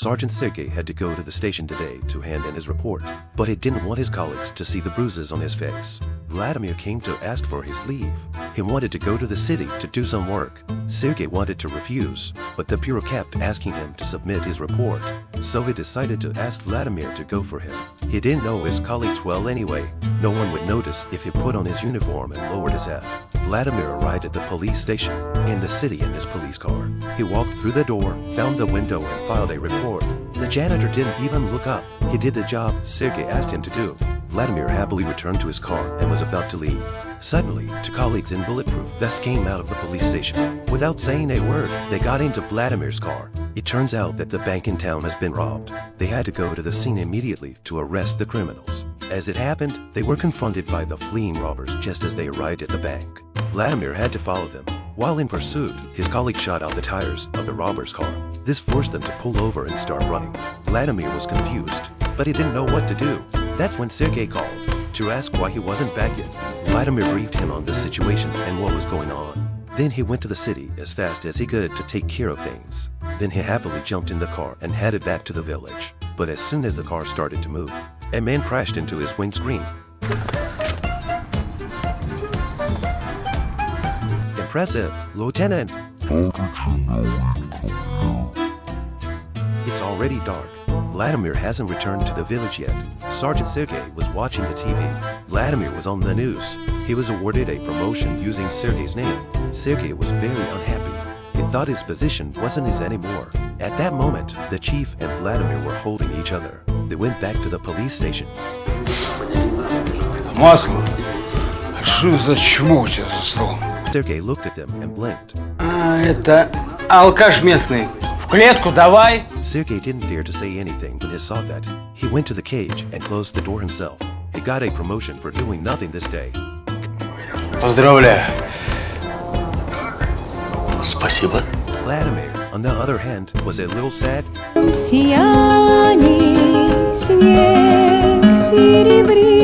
Sergeant Sergei had to go to the station today to hand in his report, but he didn't want his colleagues to see the bruises on his face. Vladimir came to ask for his leave. He wanted to go to the city to do some work. Sergei wanted to refuse, but the bureau kept asking him to submit his report, so he decided to ask Vladimir to go for him. He didn't know his colleagues well anyway. No one would notice if he put on his uniform and lowered his head. Vladimir arrived at the police station in the city in his police car. He walked through the door, found the window and filed a report. The janitor didn't even look up. He did the job Sergei asked him to do. Vladimir happily returned to his car and was about to leave. Suddenly, two colleagues in bulletproof vests came out of the police station. Without saying a word, they got into Vladimir's car. It turns out that the bank in town has been robbed. They had to go to the scene immediately to arrest the criminals. As it happened, they were confronted by the fleeing robbers just as they arrived at the bank. Vladimir had to follow them. While in pursuit, his colleague shot out the tires of the robber's car. This forced them to pull over and start running. Vladimir was confused, but he didn't know what to do. That's when Sergei called to ask why he wasn't back yet. Vladimir briefed him on the situation and what was going on. Then he went to the city as fast as he could to take care of things. Then he happily jumped in the car and headed back to the village. But as soon as the car started to move, a man crashed into his windscreen. Impressive, Lieutenant! It's already dark. Vladimir hasn't returned to the village yet. Sergeant Sergei was watching the TV. Vladimir was on the news. He was awarded a promotion using Sergei's name. Sergei was very unhappy. He thought his position wasn't his anymore. At that moment, the chief and Vladimir were holding each other. They went back to the police station. Масло. Что за чмо у тебя за столом? Sergei looked at them and blinked. Это алкаш местный. В клетку давай. Sergei didn't dare to say anything when he saw that. He went to the cage and closed the door himself. He got a promotion for doing nothing this day. Поздравляю. Спасибо. Vladimir, on the other hand, was a little sad. В сиянии снег серебрит.